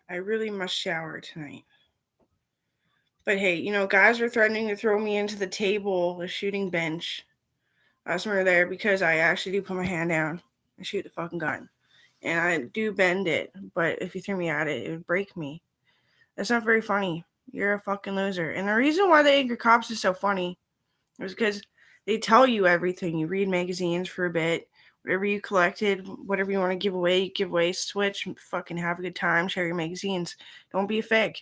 really must shower tonight. But hey, guys were threatening to throw me into the table, the shooting bench. That's when we were there because I actually do put my hand down and shoot the fucking gun. And I do bend it, but if you threw me at it, it would break me. That's not very funny. You're a fucking loser. And the reason why the Angry Cops is so funny is because they tell you everything. You read magazines for a bit. Whatever you collected, whatever you want to give away, you give away. Switch, fucking have a good time, share your magazines. Don't be a fag.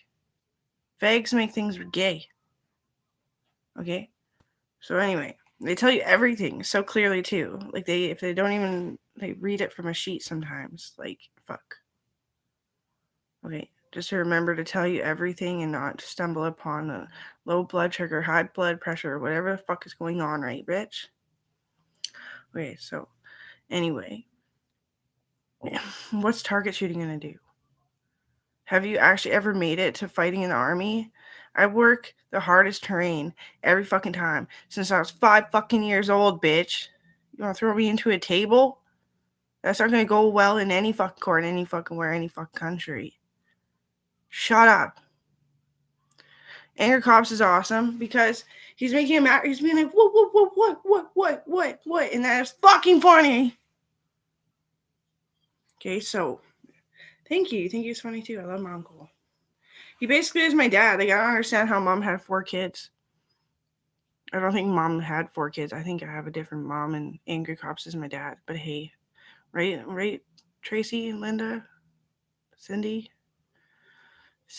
Fags make things gay. Okay? So anyway, they tell you everything so clearly too. Like if they don't even read it from a sheet sometimes. Like fuck. Okay, just to remember to tell you everything and not to stumble upon a low blood sugar, high blood pressure, whatever the fuck is going on, right, bitch? Okay, so anyway, what's target shooting gonna do? Have you actually ever made it to fighting in the army? I work the hardest terrain every fucking time since I was 5 fucking years old, bitch. You wanna throw me into a table? That's not gonna go well in any fucking court, any fucking where, any fucking country. Shut up. AngryCops is awesome because he's making him he's being like, what? And that is fucking funny. Okay, so thank you. It's funny too. I love my uncle. He basically is my dad. Like, I don't understand how mom had 4 kids. I don't think mom had 4 kids. I think I have a different mom, and AngryCops is my dad. But hey, right, Tracy, Linda, Cindy,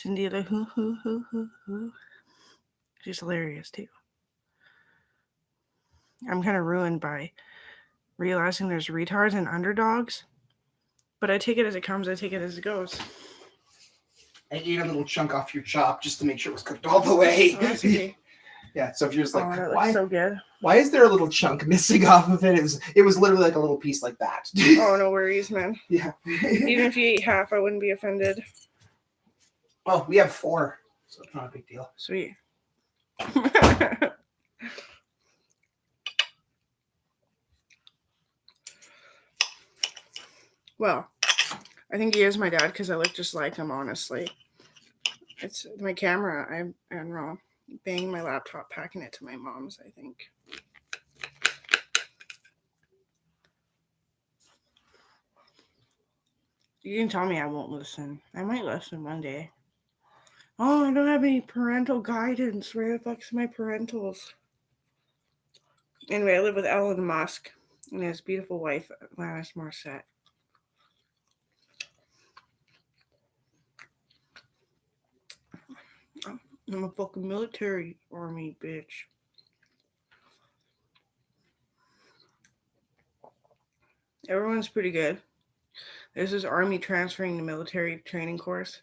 the who. She's hilarious too. I'm kind of ruined by realizing there's retards and underdogs, but I take it as it comes. I take it as it goes. I ate a little chunk off your chop just to make sure it was cooked all the way. Oh, that's okay. Yeah, so if you're just like, that looks so good. Why is there a little chunk missing off of it? It was literally like a little piece like that. Oh, no worries, man. Yeah. Even if you ate half, I wouldn't be offended. Well, we have 4, so it's not a big deal. Sweet. Well, I think he is my dad because I look just like him, honestly. It's my camera. I'm wrong. Banging my laptop, packing it to my mom's, I think. You can tell me I won't listen. I might listen one day. Oh, I don't have any parental guidance. Where the fuck's my parentals? Anyway, I live with Elon Musk and his beautiful wife, Alanis Morissette. I'm a fucking military army bitch. Everyone's pretty good. This is army transferring to military training course.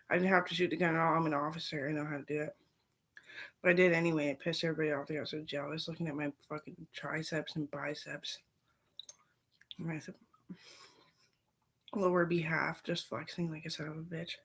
I didn't have to shoot the gun at all. I'm an officer. I know how to do it. But I did anyway. It pissed everybody off. They got so jealous looking at my fucking triceps and biceps. My lower behalf just flexing like a son of a bitch.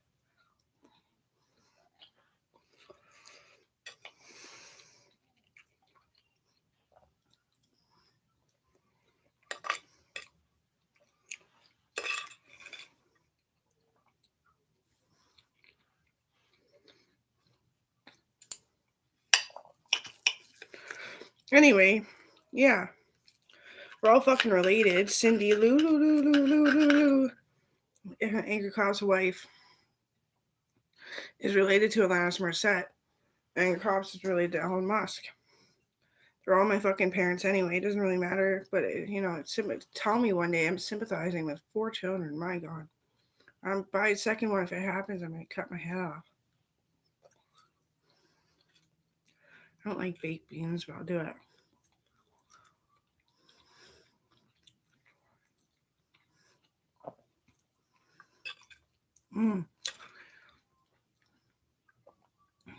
Anyway, yeah. We're all fucking related. Cindy Lou. AngryCops' wife is related to Alanis Morissette. AngryCops is related to Elon Musk. They're all my fucking parents anyway. It doesn't really matter. But, tell me one day I'm sympathizing with 4 children. My God. By the second one, if it happens, I'm going to cut my head off. I don't like baked beans, but I'll do it.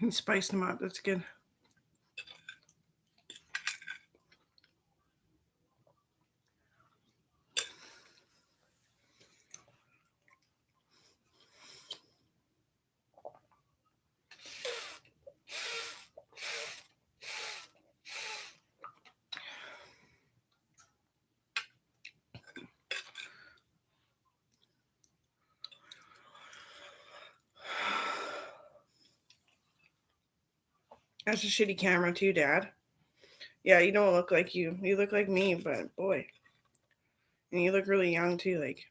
You spiced them up. That's good. That's a shitty camera too, Dad. Yeah, you don't look like you. You look like me, but boy. And you look really young too, like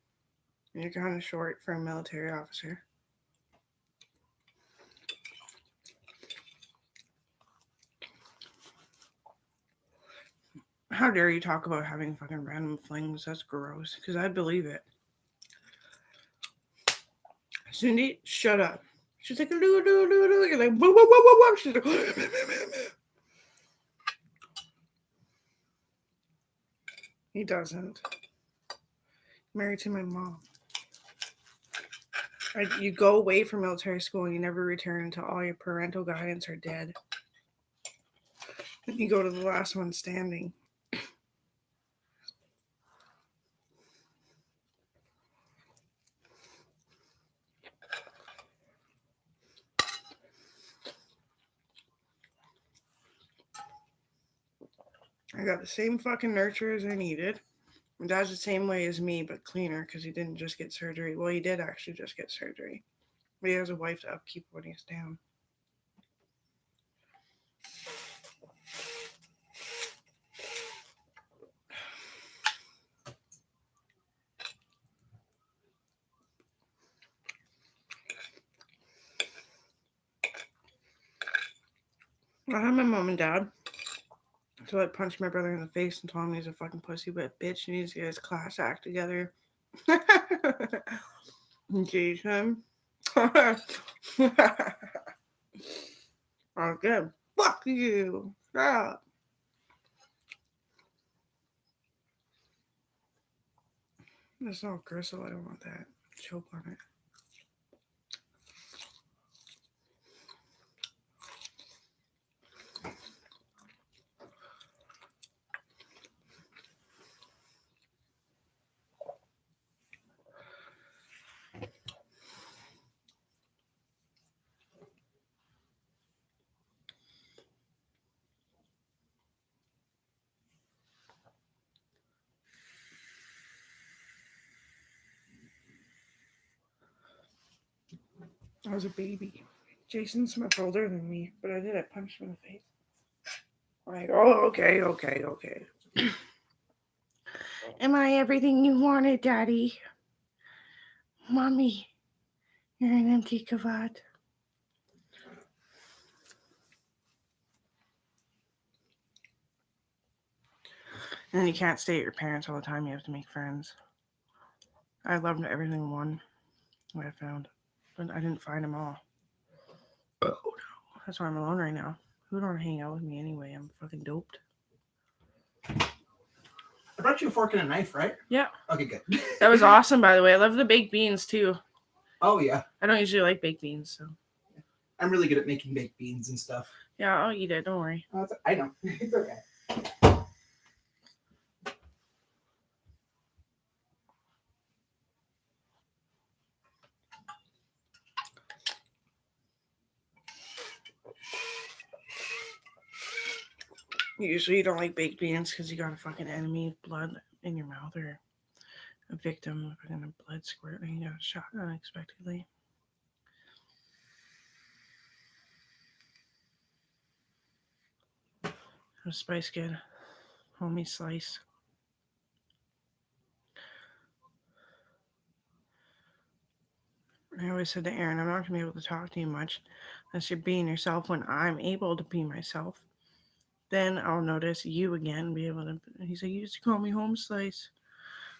you're kind of short for a military officer. How dare you talk about having fucking random flings? That's gross. Because I'd believe it. Cindy, shut up. She's like, do. You're like, whoa, whoa, whoa, whoa, whoa. She's like, he doesn't. Married to my mom. You go away from military school and you never return until all your parental guidance are dead. And you go to the last one standing. I got the same fucking nurture as I needed. My dad's the same way as me, but cleaner because he didn't just get surgery. Well, he did actually just get surgery. But he has a wife to upkeep when he's down. I had my mom and dad. So I punched my brother in the face and told him he's a fucking pussy, but bitch, he needs to get his class act together. Engage him. Oh, good. Fuck you. Stop. That's all gristle. I don't want that. Choke on it. I was a baby. Jason's much older than me, but I did. I punched him in the face. Like, oh, okay. Am I everything you wanted, Daddy? Mommy, you're an empty kavad. And then you can't stay at your parents all the time. You have to make friends. I loved everything one what I found, but I didn't find them all. Oh no, that's why I'm alone right now. Who don't hang out with me anyway? I'm fucking doped. I brought you a fork and a knife, right? Yeah. Okay, good. That was awesome, by the way. I love the baked beans too. Oh yeah. I don't usually like baked beans, so. I'm really good at making baked beans and stuff. Yeah, I'll eat it. Don't worry. Oh, I know. It's okay. Usually you don't like baked beans because you got a fucking enemy blood in your mouth or a victim of a blood squirt and you got shot unexpectedly. A spice good. Homie slice. I always said to Aaron, I'm not going to be able to talk to you much unless you're being yourself. When I'm able to be myself, then I'll notice you again, be able to. He's like, you used to call me home slice.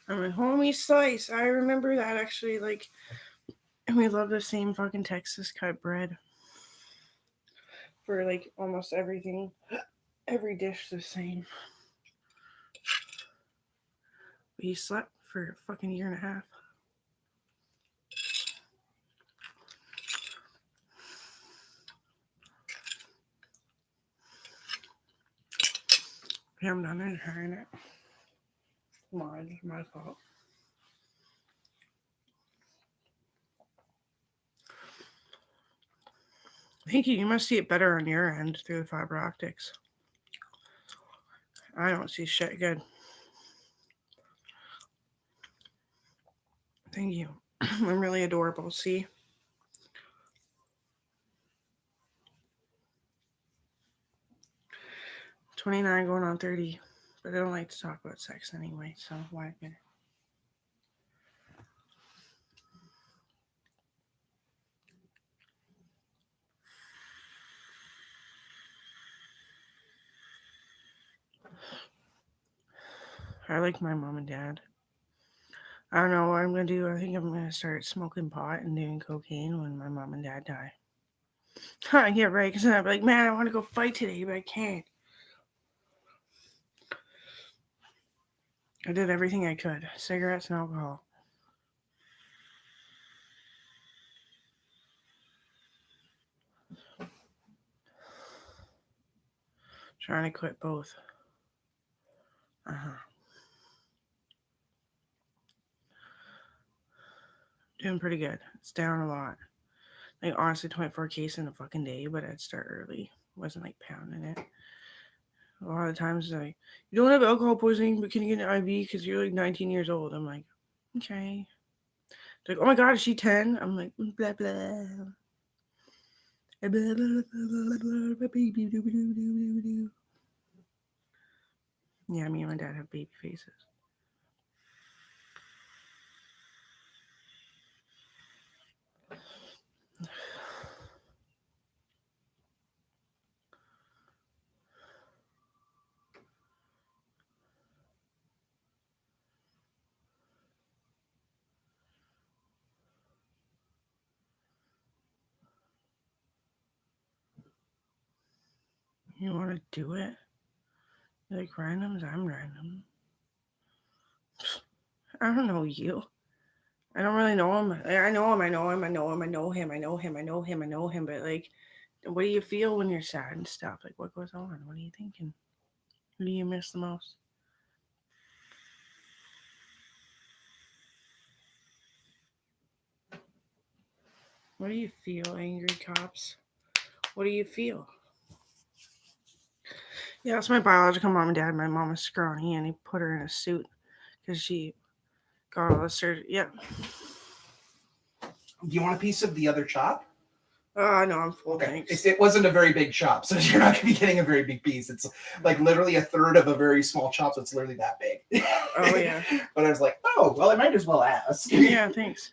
I'm like, homie slice. I remember that actually. Like, and we love the same fucking Texas cut bread for like almost everything. Every dish the same. We slept for a fucking year and a half. Okay, I'm done enjoying it. My fault. Thank you. You must see it better on your end through the fiber optics. I don't see shit good. Thank you. I'm really adorable. See? 29 going on 30. But I don't like to talk about sex anyway, so why admit it? I like my mom and dad. I don't know what I'm going to do. I think I'm going to start smoking pot and doing cocaine when my mom and dad die. Yeah, right. Because then I'll be like, man, I want to go fight today, but I can't. I did everything I could. Cigarettes and alcohol. Trying to quit both. Doing pretty good. It's down a lot. Like, honestly, 24 cases in a fucking day, but I'd start early. Wasn't like pounding it. A lot of times, it's like, you don't have alcohol poisoning, but can you get an IV because you're like 19 years old? I'm like, okay. They're like, oh my god, is she 10? I'm like, blah, blah. Blah, blah, blah, blah, blah, blah, baby, doo, doo, doo, doo, doo. Yeah, me and my dad have baby faces. You want to do it? You're like, randoms? I'm random. I don't know you. I don't really know him. I know him. But like, what do you feel when you're sad and stuff? Like, what goes on? What are you thinking? Who do you miss the most? What do you feel, Angry Cops? What do you feel? Yeah, it's my biological mom and dad. My mom is scrawny, and he put her in a suit because she got all the surgery. Yeah. Do you want a piece of the other chop? No, I'm full. Okay. Thanks. It wasn't a very big chop, so you're not going to be getting a very big piece. It's like literally a third of a very small chop, so it's literally that big. Oh, yeah. But I was like, oh, well, I might as well ask. Yeah, thanks.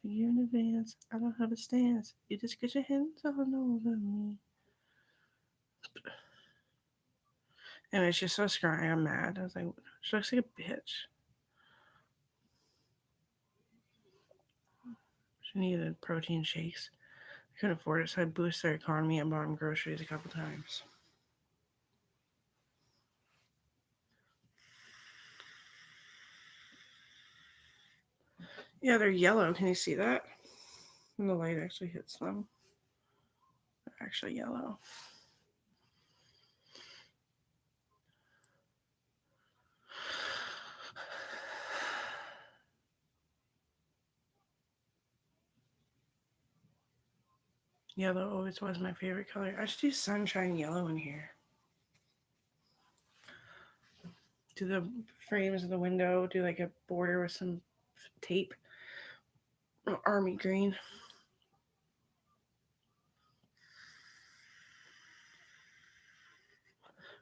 You in advance. I don't have a stance. You just get your hands all over me. And it's just so scrawny. I'm mad. I was like, she looks like a bitch. She needed protein shakes. I couldn't afford it, so I boosted their economy and bought them groceries a couple times. Yeah, they're yellow. Can you see that? And the light actually hits them. They're actually yellow. Yellow always was my favorite color. I should do sunshine yellow in here. Do the frames of the window, do like a border with some tape. Army green.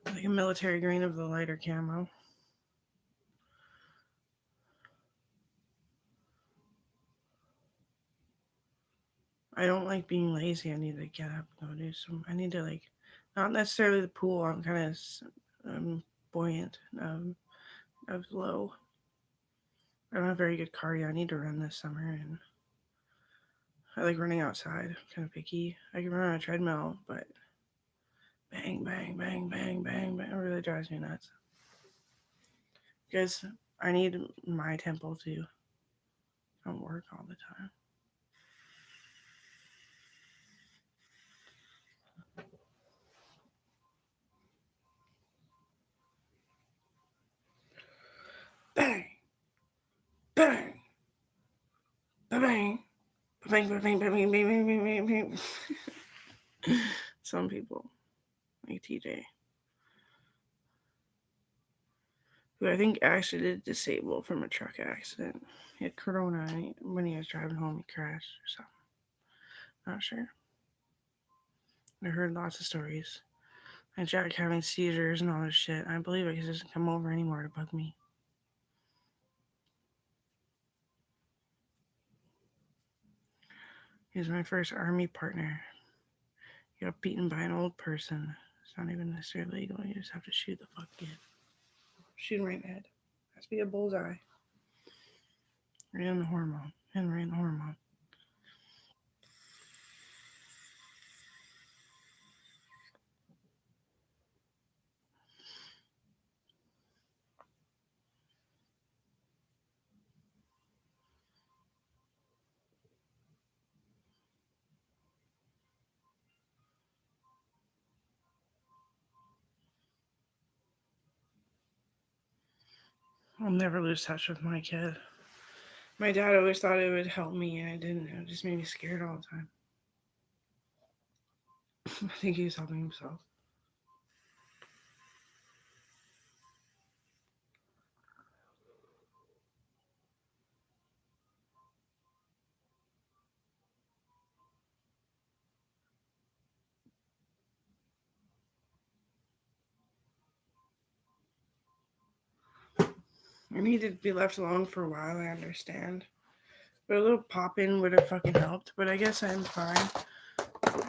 Like a military green of the lighter camo. I don't like being lazy. I need to get up and go do some. I need to like, not necessarily the pool. I'm kind of buoyant. I was low. I don't have very good cardio. I need to run this summer, and I like running outside. I'm kind of picky. I can run on a treadmill, but bang, bang, bang, bang, bang, bang, it really drives me nuts. Because I need my temple to don't work all the time. Bang, bang, bang, bang, bang, bang, bang, bang, bang, bang, bang, bang. Some people like TJ. who I think actually did disable from a truck accident. He had corona and when he was driving home, he crashed or something. Not sure. I heard lots of stories. And Jack having seizures and all this shit. I believe it because he doesn't come over anymore to bug me. He was my first army partner. He got beaten by an old person. It's not even necessarily legal. You just have to shoot the fuck kid. Shoot him right in the head. Has to be a bullseye. Right in the hormone. And right in the hormone. I'll never lose touch with my kid. My dad always thought it would help me, and it didn't. It just made me scared all the time. I think he was helping himself. I needed to be left alone for a while, I understand. But a little pop-in would have fucking helped. But I guess I'm fine.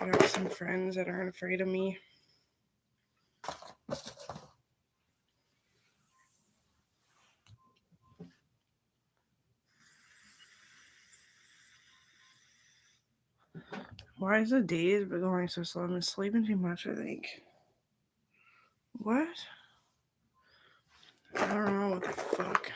I got some friends that aren't afraid of me. Why is the days going so slow? I've been sleeping too much, I think. What? I don't know what the fuck.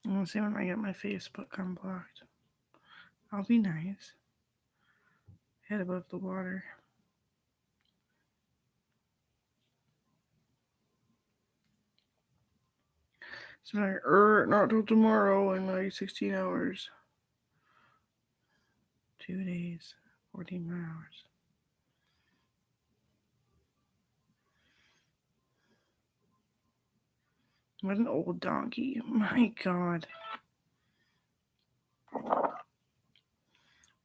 I'm gonna see when I get my Facebook unblocked. I'll be nice. Head above the water. It's like, not till tomorrow in like 16 hours. 2 days, 14 more hours. What an old donkey. My God.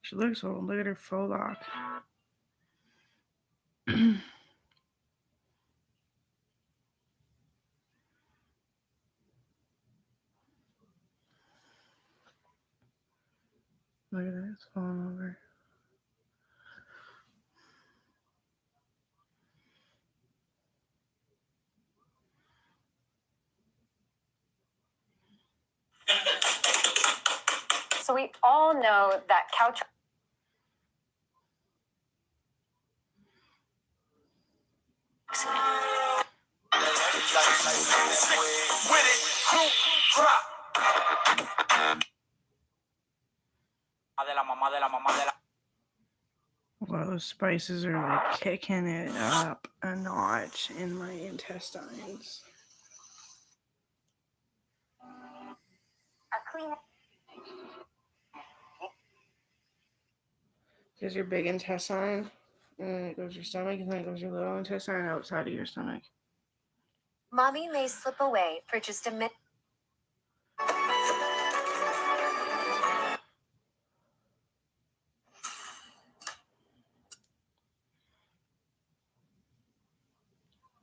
She looks old. Look at her faux lock. Look at that. It's falling over. So we all know that couch. Well, those spices are like kicking it up a notch in my intestines. Here's your big intestine, and then it goes your stomach, and then it goes your little intestine outside of your stomach. Mommy may slip away for just a minute.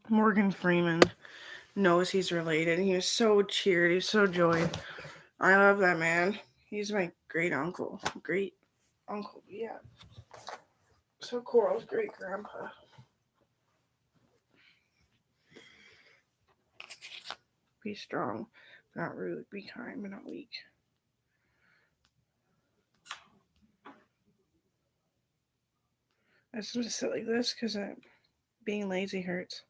Morgan Freeman knows he's related. He was so cheered. He's so joyed. I love that man. He's my great uncle. Great uncle, yeah. So Coral's great grandpa. Be strong, not rude. Be kind, but not weak. I just want to sit like this because being lazy hurts.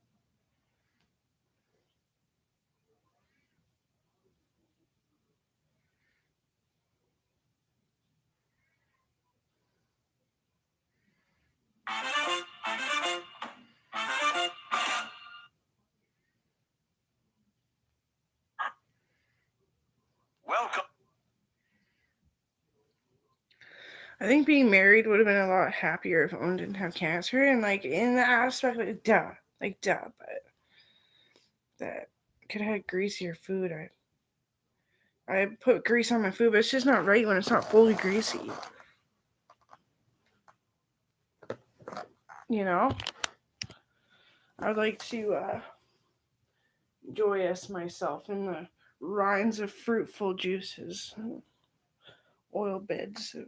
I think being married would have been a lot happier if Owen didn't have cancer, and like in the aspect, duh, but that could have had greasier food. I put grease on my food, but it's just not right when it's not fully greasy. You know? I'd like to joyous myself in the rinds of fruitful juices, oil beds of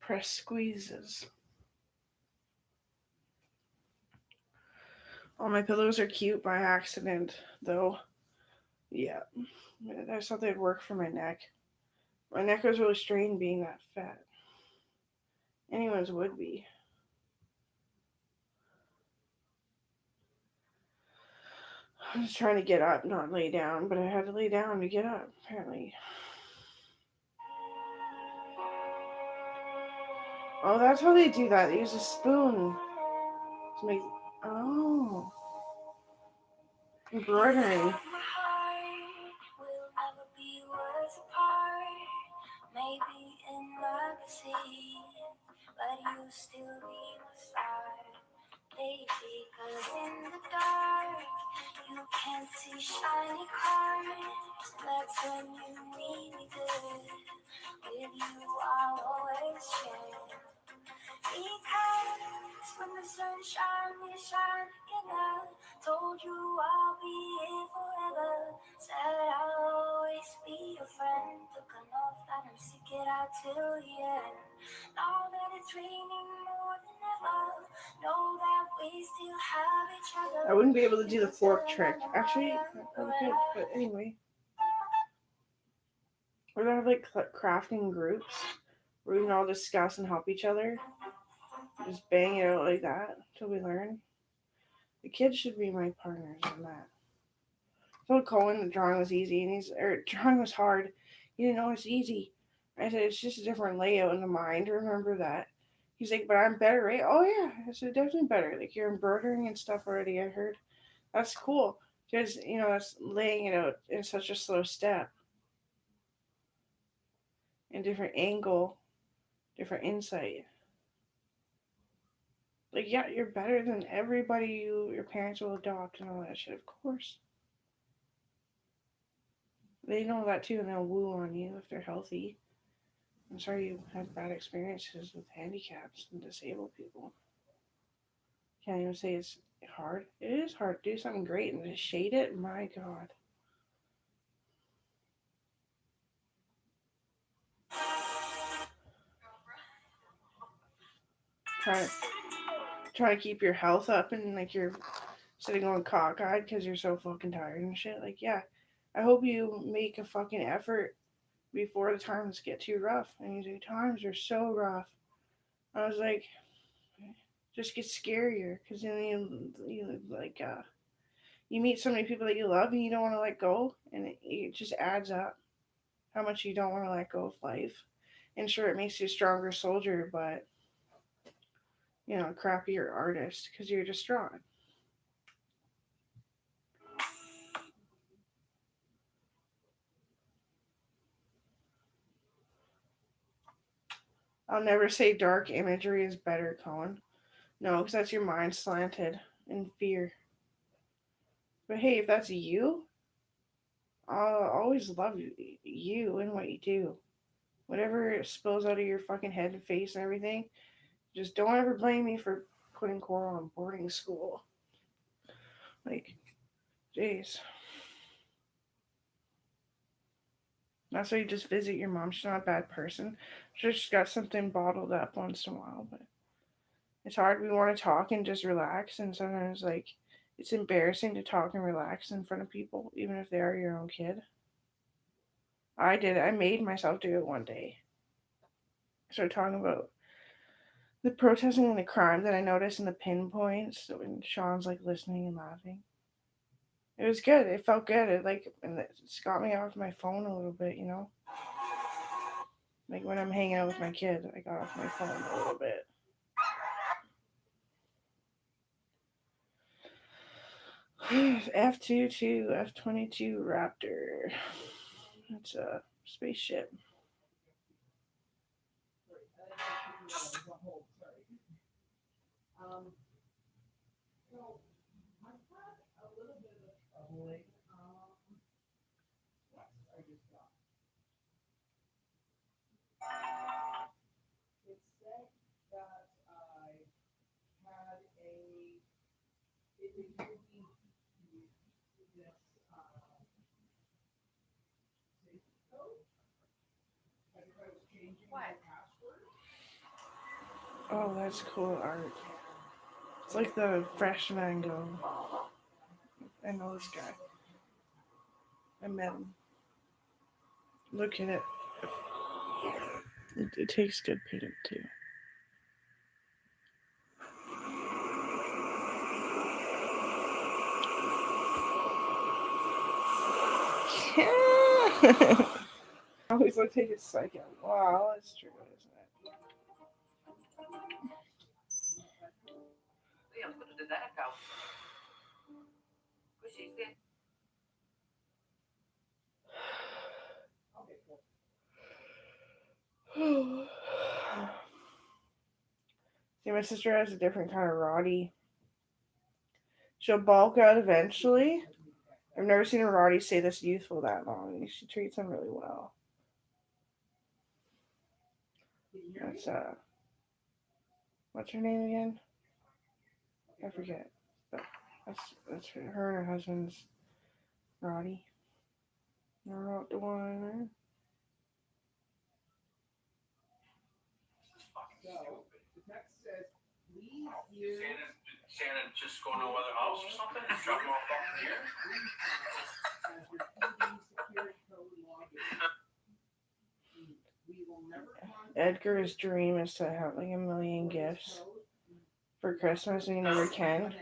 press squeezes. All my pillows are cute by accident, though. Yeah, I thought they'd work for my neck. My neck was really strained being that fat. Anyone's would be. I was trying to get up, not lay down, but I had to lay down to get up, apparently. Oh, that's how they do that. They use a spoon to make. Oh. Embroidering. Maybe in magazines, but you still be my star, baby. 'Cause in the dark, you can't see shiny cars. That's when you need me good. With you, I'll always share. Because when the sun shines, we shine together. Told you I'll be here forever. Said I'll always be your friend. Took an oath and I'm stick it out till the end. Now that it's raining more than ever, know that we still have each other. I wouldn't be able to do the fork trick. Actually, I probably could, but anyway. We're gonna have like crafting groups where we can all discuss and help each other. Just bang it out like that till we learn. The kids should be my partners on that. I told Cohen the drawing was easy, and drawing was hard. He didn't know it's easy. I said it's just a different layout in the mind. Remember that. He's like, but I'm better, right? Oh yeah, I said definitely better. Like you're embroidering and stuff already. I heard. That's cool because that's laying it out in such a slow step, in different angle, different insight. Like, yeah, you're better than everybody your parents will adopt and all that shit, of course. They know that too, and they'll woo on you if they're healthy. I'm sorry you had bad experiences with handicaps and disabled people. Can't even say it's hard. It is hard to do something great and to shade it. My God. Trying to keep your health up and like you're sitting on cockeyed because you're so fucking tired and shit. Like, yeah, I hope you make a fucking effort before the times get too rough. And you say times are so rough. I was like, just get scarier because then you like you meet so many people that you love and you don't want to let go, and it just adds up how much you don't want to let go of life. And sure, it makes you a stronger soldier, but a crappier artist because you're distraught. I'll never say dark imagery is better, Colin. No, because that's your mind slanted in fear. But hey, if that's you, I'll always love you and what you do. Whatever spills out of your fucking head and face and everything, just don't ever blame me for putting Coral on boarding school. Like, jeez. That's why you just visit your mom. She's not a bad person. She's just got something bottled up once in a while, but it's hard. We want to talk and just relax, and sometimes like it's embarrassing to talk and relax in front of people, even if they are your own kid. I did it. I made myself do it one day. I started talking about the protesting and the crime that I noticed in the pinpoints when Sean's like listening and laughing. It was good. It felt good. It's got me off my phone a little bit, Like when I'm hanging out with my kid, I got off my phone a little bit. F-22, F-22 Raptor. It's a spaceship. Oh, that's cool art. It's like the fresh mango. I know this guy. I met him. Look at it. It takes good paint too. Yeah. Always want to take a second. Wow, that's true, isn't it? See, my sister has a different kind of Roddy. She'll bulk out eventually. I've never seen a Roddy stay this youthful that long. She treats him really well. That's what's her name again? I forget. But that's her and her husband's Roddy. I wrote the one. Santa just going to another house or something? Drop him off here? Edgar's dream is to have like 1,000,000 gifts for Christmas, and he never can.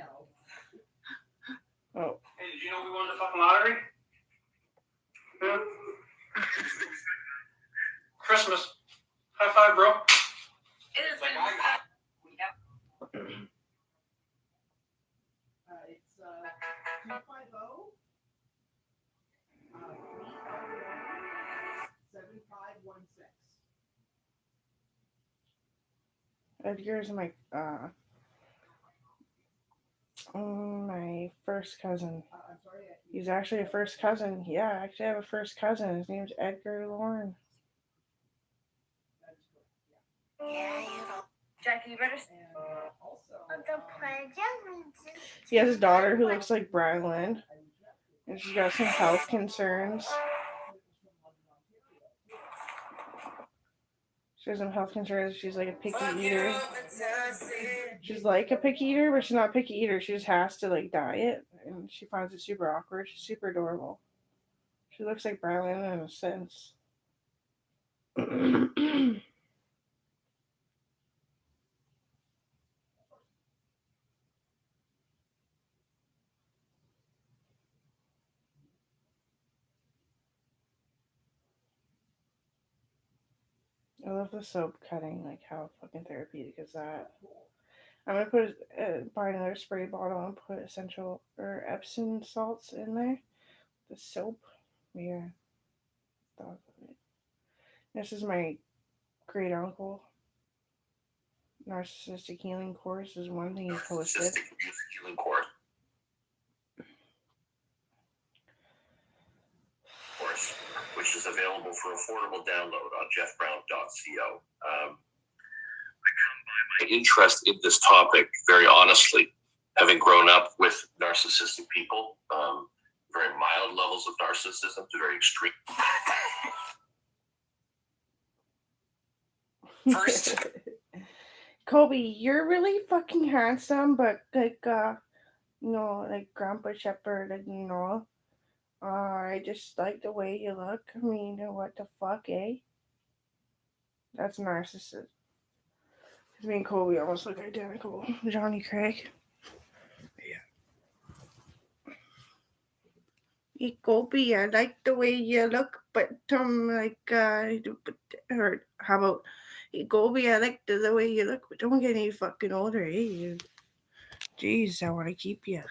Oh. Hey, did you know we won the fucking lottery? Yeah. Christmas. High five, bro. It is like It's 250 7516. Edgar's my first cousin. I'm sorry. He's actually a first cousin. Yeah, I actually have a first cousin. His name's Edgar Lauren. That is correct. Yeah. yeah, you know. Jackie, you better. And also, He has a daughter who looks like Brylan, and she's got some health concerns. She has some health concerns. She's like a picky eater. She's like a picky eater, but she's not a picky eater. She just has to like diet, and she finds it super awkward. She's super adorable. She looks like Brylan in a sense. I love the soap cutting. Like, how fucking therapeutic is that? I'm gonna buy another spray bottle and put essential or Epsom salts in there. The soap, yeah. Thought of it. This is my great uncle. Narcissistic healing course is one thing he posted. Healing course, which is available for affordable download on jeffbrown.co. I come by my interest in this topic very honestly, having grown up with narcissistic people, very mild levels of narcissism to very extreme. First. Kobe, you're really fucking handsome, but like like Grandpa Shepherd, I just like the way you look. I mean, what the fuck, eh? That's narcissism. Because me and Kobe almost look identical. Johnny Craig. Yeah. Hey, Kobe, I like the way you look, but or how about, hey, Kobe, I like the way you look, but don't get any fucking older, eh? Jeez, I want to keep you.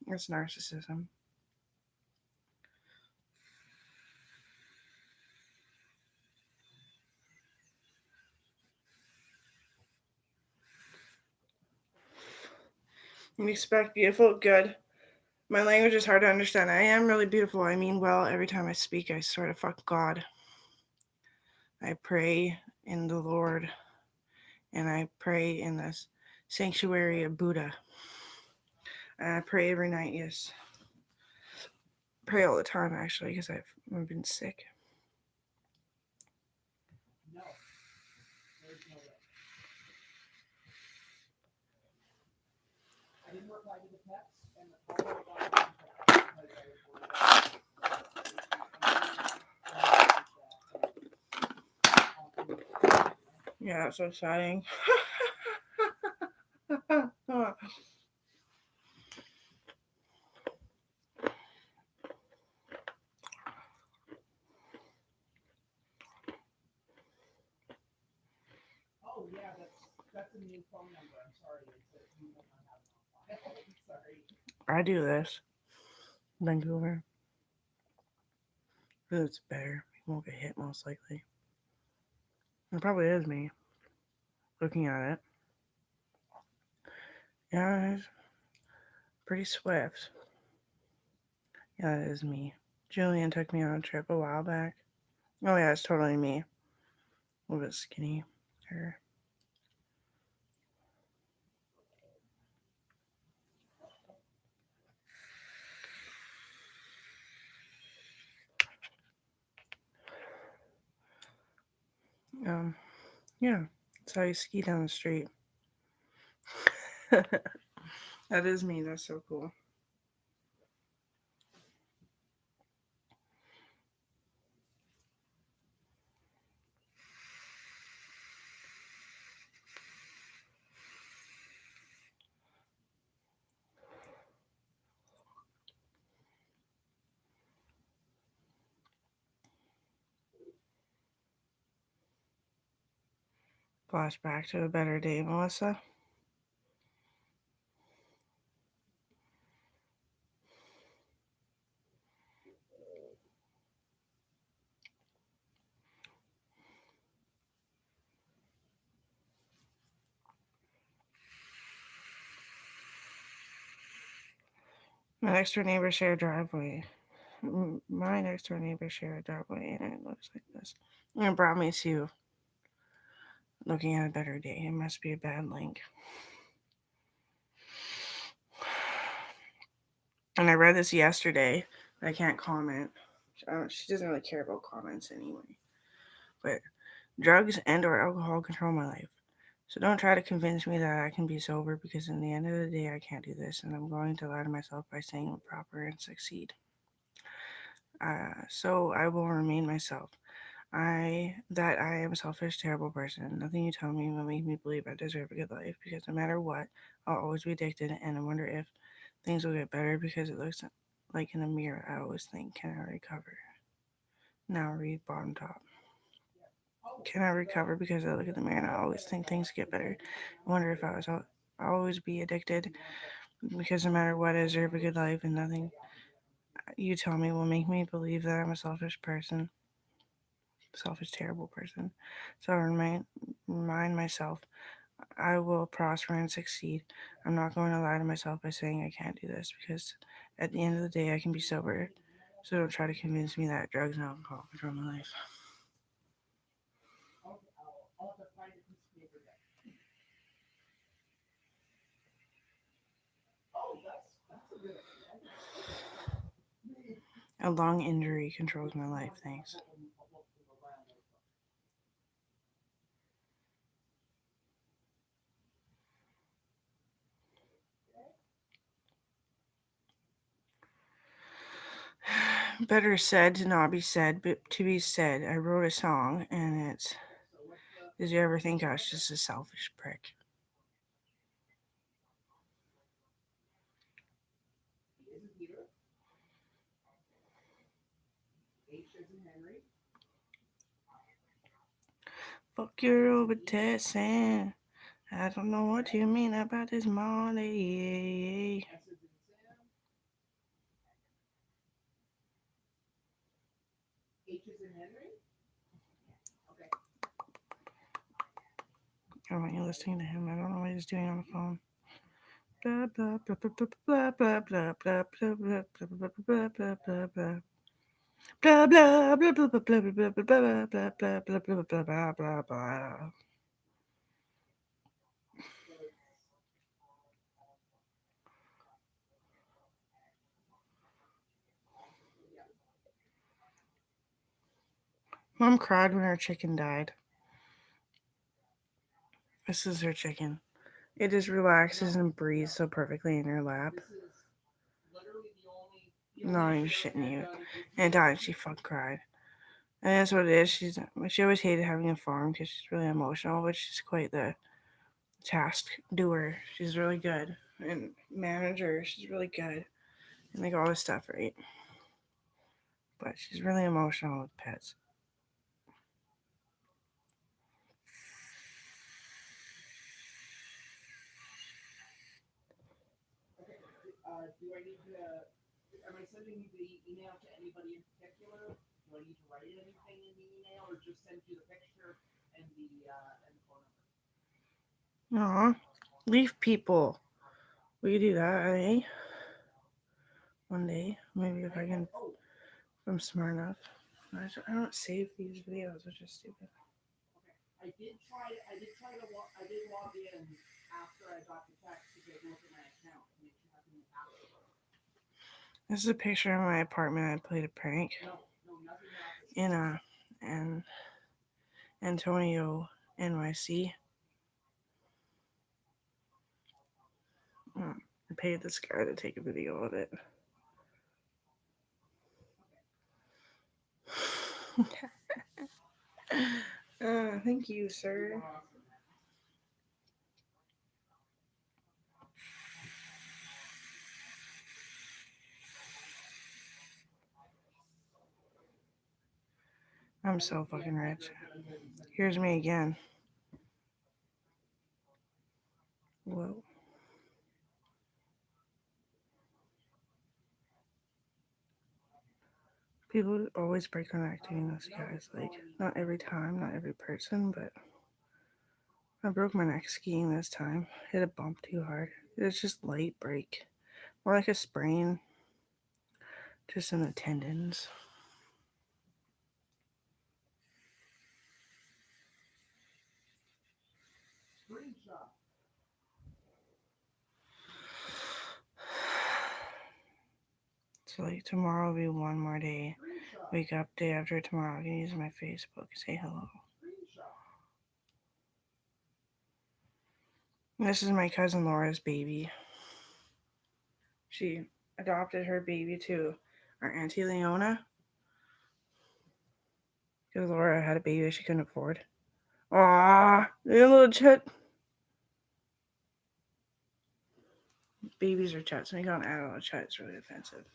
That's narcissism. Respect, beautiful, good. My language is hard to understand. I am really beautiful. I mean well. Every time I speak, I sort of fuck God. I pray in the Lord, and I pray in the sanctuary of Buddha. And I pray every night, yes. Pray all the time, actually, because I've been sick. No. There's no way. I didn't reply to the text and the call I got from the text because I was worried about Yeah, it's so exciting. Oh yeah, that's a new phone number. I'm sorry. It's that you might not have it on file. Sorry. I do this. Vancouver. It's better. You won't get hit, most likely. It probably is me. Looking at it. Yeah, it's pretty swift. Yeah, it is me. Julian took me on a trip a while back. Oh yeah, it's totally me. A little bit skinny. Her. Yeah, that's how you ski down the street. That is me. That's so cool. Flashback to a better day, Melissa. My next door neighbors share a driveway. My next door neighbors share a driveway, and it looks like this. And it brought me to looking at a better day. It must be a bad link. And I read this yesterday. I can't comment. She doesn't really care about comments anyway. But drugs and or alcohol control my life. So don't try to convince me that I can be sober, because in the end of the day, I can't do this, and I'm going to lie to myself by saying I'm proper and succeed. So I will remain myself. I am a selfish, terrible person. Nothing you tell me will make me believe I deserve a good life, because no matter what, I'll always be addicted, and I wonder if things will get better, because it looks like in the mirror I always think, can I recover? Now read bottom top. Can I recover? Because I look in the mirror and I always think things get better. I wonder if I'll always be addicted, because no matter what, I deserve a good life, and nothing you tell me will make me believe that I'm a selfish person. Selfish, terrible person. So I remind myself I will prosper and succeed. I'm not going to lie to myself by saying I can't do this, because at the end of the day, I can be sober. So don't try to convince me that drugs and alcohol control my life. I'll have to find a piece of paper then. Oh, that's a good idea. A long injury controls my life. Thanks. Better said to not be said, but to be said. I wrote a song, and it's, did you ever think I was just a selfish prick? Fuck your over testing. I don't know what you mean about this money. H is in Henry? Okay. I want you listening to him. I don't know what he's doing on the phone. Blah blah blah blah blah blah blah blah blah blah blah blah blah blah blah. Blah blah blah blah blah blah blah blah blah blah blah blah blah blah blah. Mom cried when her chicken died. This is her chicken. It just relaxes and breathes so perfectly in her lap. Not even shitting you. And it died and she fucking cried. And that's what it is. She always hated having a farm because she's really emotional, but she's quite the task doer. She's really good. And manager, she's really good. And like all this stuff, right? But she's really emotional with pets. Do I need to? Am I sending the email to anybody in particular? Do I need to write anything in the email, or just send you the picture and the phone number? Aw, leaf people. We could do that, eh? One day, maybe if I can, if I'm smart enough. I don't save these videos, which is stupid. I did log in after I got the text to take a look at my account to make sure nothing was happening. This is a picture of my apartment. I played a prank No, nothing happened. in Antonio, NYC. I paid this guy to take a video of it. Thank you, sir. I'm so fucking rich. Here's me again. Whoa. People always break on acting this, guys. Like, not every time, not every person, but I broke my neck skiing this time. Hit a bump too hard. It's just light break. More like a sprain. Just in the tendons. So like tomorrow will be one more day. Wake up day after tomorrow. I can use my Facebook. Say hello. This is my cousin Laura's baby. She adopted her baby to our Auntie Leona. Because Laura had a baby she couldn't afford. Aww, little chut. Babies are chuts. When you call an adult a chut, it's really offensive.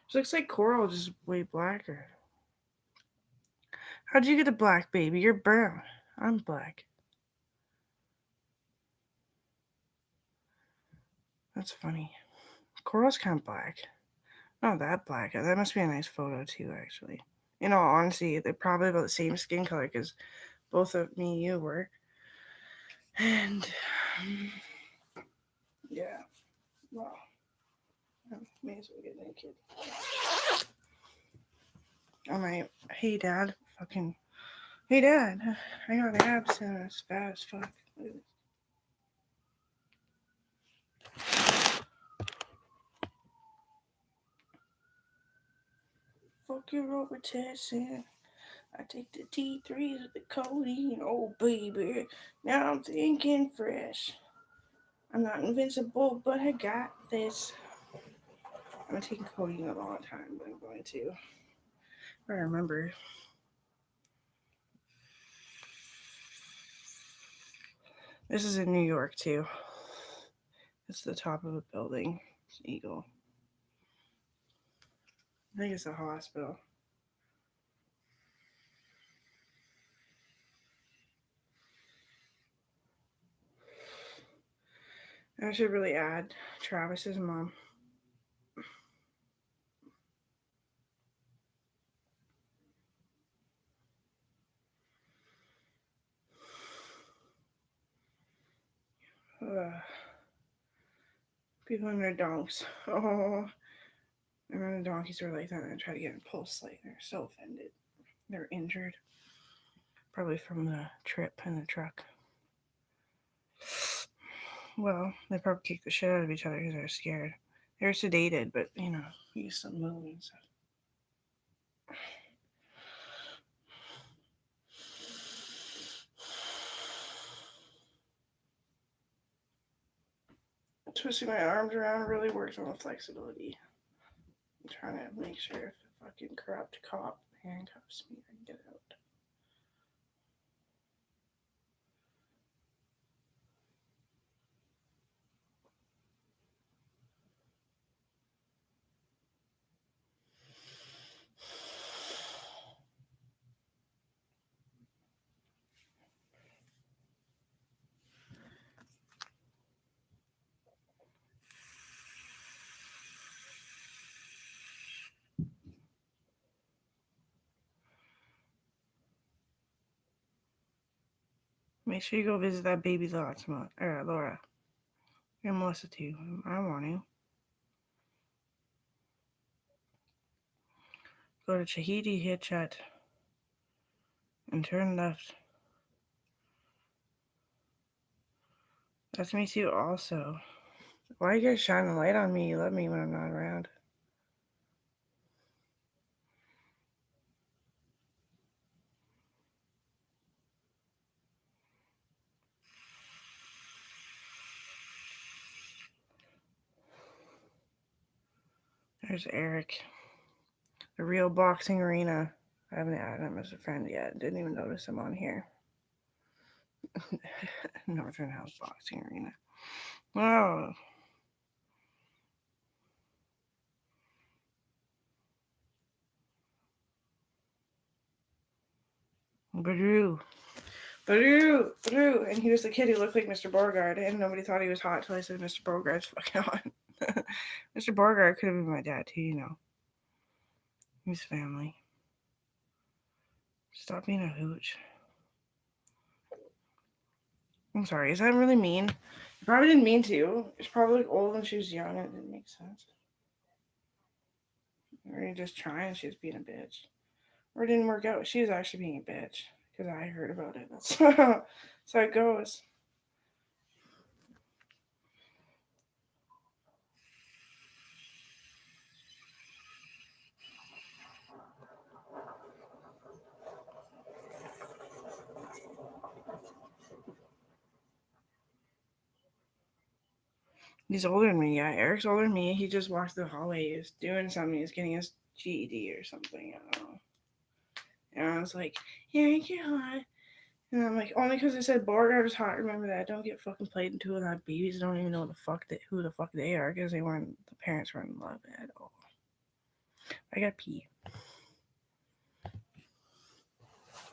She looks like Coral, just way blacker. How'd you get a black baby? You're brown. I'm black. That's funny. Coral's kind of black. Not that black. That must be a nice photo too, actually. In all honesty, they're probably about the same skin color because both of me and you were. And yeah, well, I may as well get naked. I'm like, hey dad, hey dad, I got abs and it's fat as fuck. Fuck your Robitussin. I take the T3s with the codeine. Oh baby, now I'm thinking fresh. I'm not invincible, but I got this. I'm taking codeine a long time, but I'm going to. I remember. This is in New York too. It's the top of a building. It's an eagle. I think it's a hospital. I should really add Travis's mom. People in their donks. Oh, I remember the donkeys were like that and I tried to get in pulse light. They're so offended. They're injured. Probably from the trip in the truck. Well, they probably kicked the shit out of each other because they're scared. They're sedated, but use some move and stuff. Twisting my arms around really works on the flexibility. I'm trying to make sure if the fucking corrupt cop handcuffs me, I can get out. Make sure you go visit that baby Laura. And Melissa too. I want to. Go to Chahidi Hitchat and turn left. That's me too also. Why you guys shine the light on me? You love me when I'm not around. There's Eric. The real boxing arena. I haven't added him as a friend yet. Didn't even notice him on here. Northern House Boxing Arena. Oh. Badoo. And he was the kid who looked like Mr. Beauregard, and nobody thought he was hot until I said Mr. Beauregard's fucking on. Mr. Beauregard could have been my dad too, He's family. Stop being a hooch. I'm sorry, is that really mean? I probably didn't mean to. She's probably old when she was young and it didn't make sense. Or you're just trying, she was being a bitch. Or it didn't work out. She was actually being a bitch. Because I heard about it. That's how it goes. He's older than me. Yeah, Eric's older than me. He just walked through the hallway. He was doing something. He was getting his GED or something. I don't know. And I was like, Eric, you're hot. And I'm like, only because I said Beauregard was hot. Remember that. Don't get fucking played into it. That babies don't even know who the fuck they are because the parents weren't in love at all. I got pee.